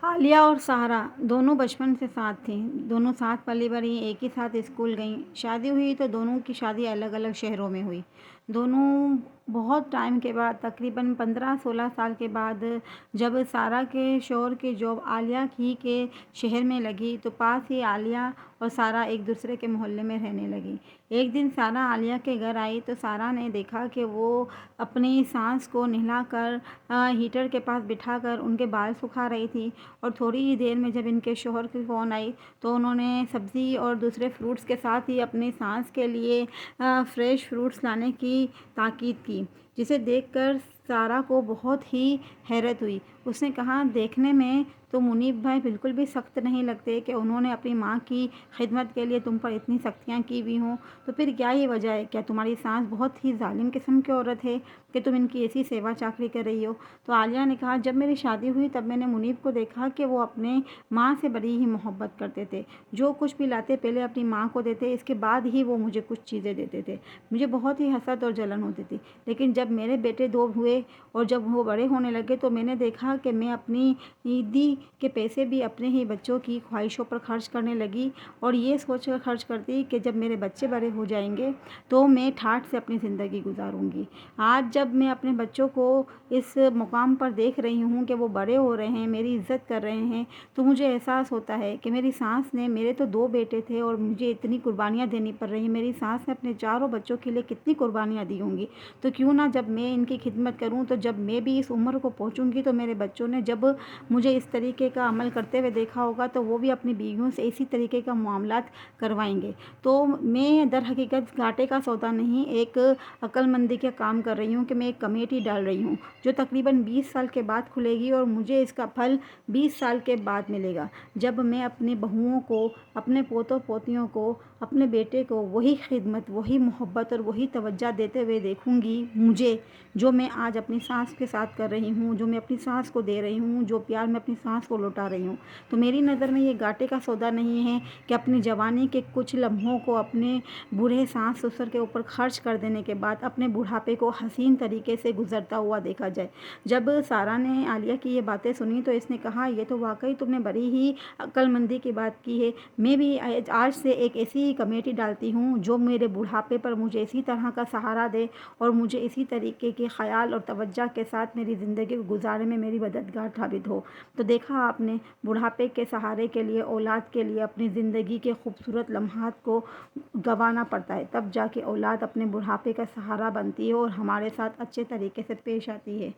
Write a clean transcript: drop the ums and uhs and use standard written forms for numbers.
عالیہ اور سہرا دونوں بچپن سے ساتھ تھیں، دونوں ساتھ پلی بڑھی، ایک ہی ساتھ اسکول گئیں۔ شادی ہوئی تو دونوں کی شادی الگ الگ شہروں میں ہوئی۔ دونوں بہت ٹائم کے بعد، تقریباً 15-16 سال کے بعد، جب سارا کے شوہر کی جاب عالیہ ہی کے شہر میں لگی تو پاس ہی عالیہ اور سارا ایک دوسرے کے محلے میں رہنے لگی۔ ایک دن سارا عالیہ کے گھر آئی تو سارا نے دیکھا کہ وہ اپنی ساس کو نہلا کر ہیٹر کے پاس بٹھا کر ان کے بال سکھا رہی تھی، اور تھوڑی ہی دیر میں جب ان کے شوہر کی فون آئی تو انہوں نے سبزی اور دوسرے فروٹس کے ساتھ ہی اپنی ساس کے لیے فریش فروٹس لانے کی تاکید کی، جسے دیکھ کر سارا کو بہت ہی حیرت ہوئی۔ اس نے کہا، دیکھنے میں تو منیب بھائی بالکل بھی سخت نہیں لگتے کہ انہوں نے اپنی ماں کی خدمت کے لیے تم پر اتنی سختیاں کی ہوئی ہوں، تو پھر کیا ہی وجہ ہے؟ کیا تمہاری ساس بہت ہی ظالم قسم کی عورت ہے کہ تم ان کی ایسی سیوا چاکری کر رہی ہو؟ تو عالیہ نے کہا، جب میری شادی ہوئی تب میں نے منیب کو دیکھا کہ وہ اپنے ماں سے بڑی ہی محبت کرتے تھے، جو کچھ بھی لاتے پہلے اپنی ماں کو دیتے، اس کے بعد ہی وہ مجھے کچھ چیزیں دیتے تھے۔ مجھے بہت ہی حسد اور جلن ہوتی تھی، لیکن جب میرے بیٹے 2 ہوئے اور جب وہ بڑے ہونے لگے تو میں نے دیکھا کہ میں اپنی عیدی کے پیسے بھی اپنے ہی بچوں کی خواہشوں پر خرچ کرنے لگی، اور یہ سوچ کر خرچ کرتی کہ جب میرے بچے بڑے ہو جائیں گے تو میں ٹھاٹھ سے اپنی زندگی گزاروں گی۔ آج جب میں اپنے بچوں کو اس مقام پر دیکھ رہی ہوں کہ وہ بڑے ہو رہے ہیں، میری عزت کر رہے ہیں، تو مجھے احساس ہوتا ہے کہ میری ساس نے، میرے تو 2 بیٹے تھے اور مجھے اتنی قربانیاں دینی پڑ رہی ہیں، میری ساس نے اپنے چاروں بچوں کے لیے کتنی قربانیاں دی ہوں گی، تو کیوں نہ جب میں ان کی خدمت کروں تو جب میں بھی اس عمر کو پہنچوں گی تو میرے بچوں نے جب مجھے اس طریقے کا عمل کرتے ہوئے دیکھا ہوگا تو وہ بھی اپنی بیویوں سے اسی طریقے کا معاملات کروائیں گے۔ تو میں در حقیقت گھاٹے کا سودا نہیں، ایک عقل مندی کا کام کر رہی ہوں کہ میں ایک کمیٹی ڈال رہی ہوں جو تقریباً 20 سال کے بعد کھلے گی، اور مجھے اس کا پھل 20 سال کے بعد ملے گا، جب میں اپنی بہوؤں کو، اپنے پوتوں پوتیوں کو، اپنے بیٹے کو وہی خدمت، وہی محبت اور وہی توجہ دیتے ہوئے دیکھوں گی، مجھے جو میں آج اپنی ساس کے ساتھ کر رہی ہوں، جو میں اپنی ساس کو دے رہی ہوں، جو پیار میں اپنی ساس کو لوٹا رہی ہوں۔ تو میری نظر میں یہ گھاٹے کا سودا نہیں ہے کہ اپنی جوانی کے کچھ لمحوں کو اپنے بوڑھے ساس سسر کے اوپر خرچ کر دینے کے بعد اپنے بڑھاپے کو حسین طریقے سے گزرتا ہوا دیکھا جائے۔ جب سارا نے عالیہ کی یہ باتیں سنی تو اس نے کہا، یہ تو واقعی تم نے بڑی ہی عقل مندی کی بات کی ہے، میں بھی آج سے ایک ایسی کمیٹی ڈالتی ہوں جو میرے بڑھاپے پر مجھے اسی طرح کا سہارا دے اور مجھے اسی طریقے کے خیال اور توجہ کے ساتھ میری زندگی کو گزارنے میں میری مددگار ثابت ہو۔ تو دیکھا آپ نے، بڑھاپے کے سہارے کے لیے، اولاد کے لیے اپنی زندگی کے خوبصورت لمحات کو گنوانا پڑتا ہے، تب جا کے اولاد اپنے بڑھاپے کا سہارا بنتی ہے اور ہمارے ساتھ اچھے طریقے سے پیش آتی ہے۔